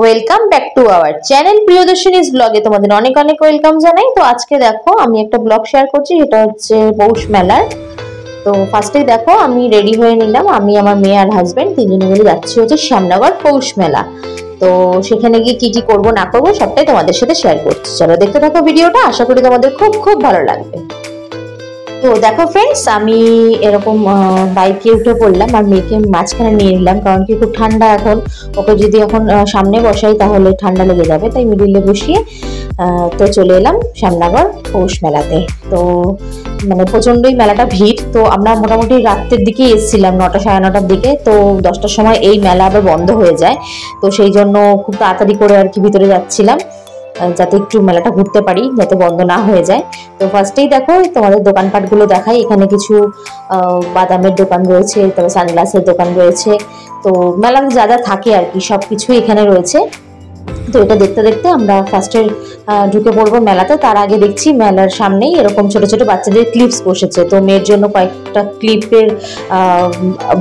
Welcome back to our channel Priyadarshini's ব্লগে তোমাদের অনেক অনেক ওয়েলকাম জানাই। তো আজকে দেখো আমি একটা ব্লগ শেয়ার করছি, যেটা হচ্ছে পৌষ মেলার। তো ফার্স্টেই দেখো আমি রেডি হয়ে নিলাম, আমি আমার মেয়ে আর হাজবেন্ড তিনজনে মিলে যাচ্ছি হচ্ছে শ্যামনগর পৌষ মেলা। তো সেখানে গিয়ে কি কি করবো না করবো সবটাই তোমাদের সাথে শেয়ার করছি। চলো দেখতে থাকো ভিডিওটা, আশা করি তোমাদের খুব খুব ভালো লাগবে। তো দেখো ফ্রেন্ডস, আমি এরকম বাইকে উঠে পড়লাম আর মেয়েকে মাঝখানে নিয়ে নিলাম, কারণ কি খুব ঠান্ডা এখন, ওকে যদি এখন সামনে বসাই তাহলে ঠান্ডা লেগে যাবে, তাই মিডিলে বসিয়ে তো চলে এলাম শ্যামনগর পৌষ মেলাতে। তো মানে প্রচন্ডই মেলাটা ভিড়। তো আমরা মোটামুটি রাত্রের দিকে এসেছিলাম, 9টা সাড়ে 9টার দিকে। তো 10টার সময় এই মেলা আবার বন্ধ হয়ে যায়, তো সেই জন্য খুব তাড়াতাড়ি করে আর কি ভিতরে যাচ্ছিলাম, যাতে একটু মেলাটা ঘুরতে পারি, যাতে বন্ধ না হয়ে যায়। তো ফার্স্টেই দেখো তোমাদের দোকানপাটগুলো দেখাই। এখানে কিছু বাদামের দোকান রয়েছে, তারপর সানগ্লাসের দোকান রয়েছে। তো মেলাতে যা যা থাকে আর কি সব কিছুই এখানে রয়েছে। তো এটা দেখতে দেখতে আমরা ফার্স্টে ঢুকে পড়বো মেলাতে। তার আগে দেখছি মেলার সামনেই এরকম ছোট ছোট বাচ্চাদের ক্লিপস বসেছে। তো মেয়ের জন্য কয়েকটা ক্লিপের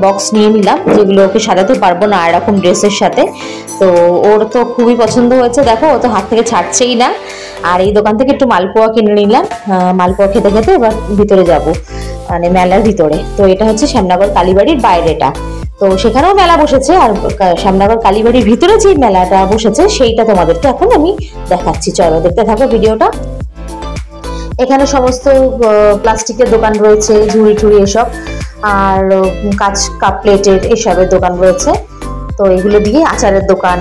বক্স নিয়ে নিলাম, যেগুলো ওকে সাজাতে পারবো না এরকম ড্রেসের সাথে। তো ওর তো খুবই পছন্দ হয়েছে, দেখো ও তো হাত থেকে ছাড়ছেই না। আর এই দোকান থেকে একটু মালপোয়া কিনে নিলাম, মালপোয়া খেতে খেতে এবার ভিতরে যাব, মানে মেলার ভিতরে। তো এটা হচ্ছে শ্যামনগর কালীবাড়ির বাইরেটা। তো সেখানেও মেলা বসেছে, আর শ্যামনগর কালীবাড়ির ভিতরে যে মেলাটা বসেছে সেইটা তোমাদেরকে এখন আমি দেখাচ্ছি। চলো দেখতে থাকো ভিডিওটা। এখানে সমস্ত প্লাস্টিকের দোকান রয়েছে, ঝুড়ি টুড়ি এসব, আর কাপ প্লেটের এসবের দোকান রয়েছে। তো এগুলো দিয়ে আচারের দোকান,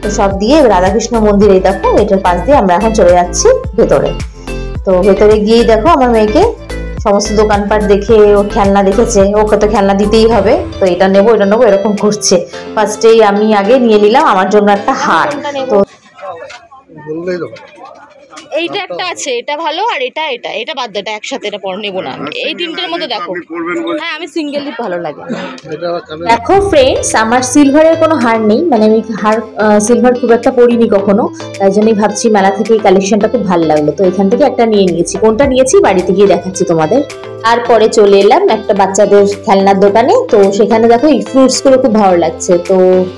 তো সব দিয়ে রাধাকৃষ্ণ মন্দির, এই দেখো এটার পাশ দিয়ে আমরা এখন চলে যাচ্ছি ভেতরে। তো ভেতরে গিয়েই দেখো আমার মেয়েকে সমস্ত দোকানপাট দেখে, ও খেলনা দেখেছে, ওকে তো খেলনা দিতেই হবে। তো এটা নেবো এটা নেবো এরকম ঘুরছে। ফার্স্টেই আমি আগে নিয়ে নিলাম আমার জন্য একটা হার। তো এইটা একটা আছে, এটা ভালো, আর এটা এটা এটা বাদ দে, এটা একসাথে, এটা পরে নেবো না। এই তিনটের মধ্যে দেখো, হ্যাঁ আমি সিঙ্গেলই ভালো লাগে। দেখো ফ্রেন্ডস, আমার সিলভারের কোনো হার নেই, মানে আমি হার সিলভার খুব একটা পরিনি কখনো, তাই জন্যই ভাবছি মেলা থেকে এই কালেকশনটা খুব ভালো লাগলো। তো এখান থেকে একটা নিয়ে নিয়েছি, কোনটা নিয়েছি বাড়িতে গিয়ে দেখাচ্ছি তোমাদের। তারপরে চলে এলাম একটা বাচ্চাদের খেলনার দোকানে। তো সেখানে দেখো এই ফ্রুটস গুলো খুব ভালো লাগছে। তো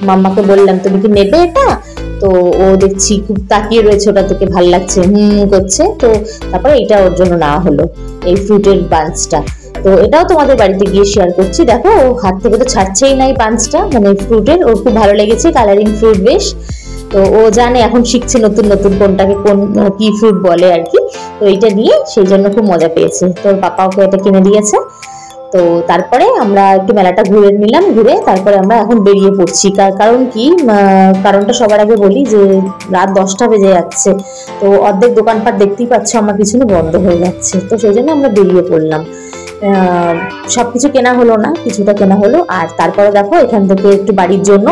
মাম্মাকে বললাম তুমি কি নেবে এটা? তো ও দেখছি খুব তাকিয়ে রয়েছে, ওটা থেকে ভালো লাগছে করছে। তো তারপরে এটা ওর জন্য নেওয়া হলো, এই ফ্রুটের বাঞ্চটা। তো এটাও তোমাদের বাড়িতে গিয়ে শেয়ার করছি। দেখো ও হাত থেকে তো ছাড়ছেই নাই বাঞ্চটা, মানে ফ্রুটের, ওর খুব ভালো লেগেছে, কালারিং ফ্রুট বেশ। তো ও জানে, এখন শিখছে নতুন নতুন কোনটাকে কোন কি ফ্রুট বলে আর কি। তো এইটা নিয়ে সেই জন্য খুব মজা পেয়েছে, তোর পাপা ওকে এটা কিনে দিয়েছে। তো তারপরে আমরা একটু মেলাটা ঘুরে নিলাম, ঘুরে তারপরে আমরা এখন বেরিয়ে পড়ছি। কারণ কি, কারণটা সবার আগে বলি যে রাত 10টা বেজে যাচ্ছে। তো অর্ধেক দোকানপাট দেখতেই পাচ্ছ আমার পিছনে বন্ধ হয়ে যাচ্ছে। তো সেই জন্য আমরা বেরিয়ে পড়লাম। সবকিছু কেনা হলো না, কিছুটা কেনা হলো। আর তারপরে দেখো এখান থেকে একটু বাড়ির জন্য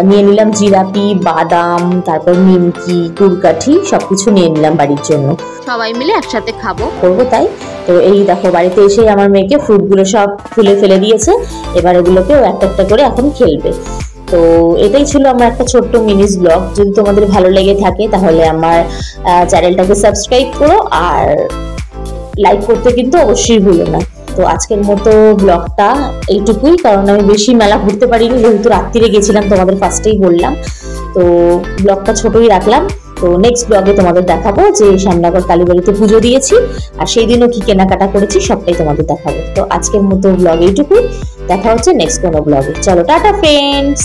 নিয়ে নিলাম জিলাপি, বাদাম, তারপর নিমকি, গুড়কাঠি, সবকিছু নিয়ে নিলাম বাড়ির জন্য, সবাই মিলে একসাথে খাবো করবো তাই। তো এই দেখো বাড়িতে এসে আমার মেয়েকে ফ্রুটগুলো সব খুলে ফেলে দিয়েছে, এবার এগুলোকে একটা একটা করে এখন খেলবে। তো এটাই ছিল আমার একটা ছোট্ট মিনিস ব্লগ। যদি তোমাদের ভালো লেগে থাকে তাহলে আমার চ্যানেলটাকে সাবস্ক্রাইব করো, আর লাইক করতে কিন্তু অবশ্যই ভুলো না। তো আজকের মতো ব্লগটা এইটুকুই, কারণ আমি বেশি মেলা ঘুরতে পারিনি, যেহেতু রাত্রিরে গেছিলাম, তোমাদের ফার্স্টেই বললাম। তো ব্লগটা ছোটই রাখলাম। তো নেক্সট ব্লগে তোমাদের দেখাবো যে শ্যামনগর কালীবাড়িতে পুজো দিয়েছি, আর সেই দিনও কি কেনাকাটা করেছি সবটাই তোমাদের দেখাবো। তো আজকের মতো ব্লগ এইটুকুই, দেখা হচ্ছে নেক্সট কোনো ব্লগে। চলো টাটা ফ্রেন্ডস।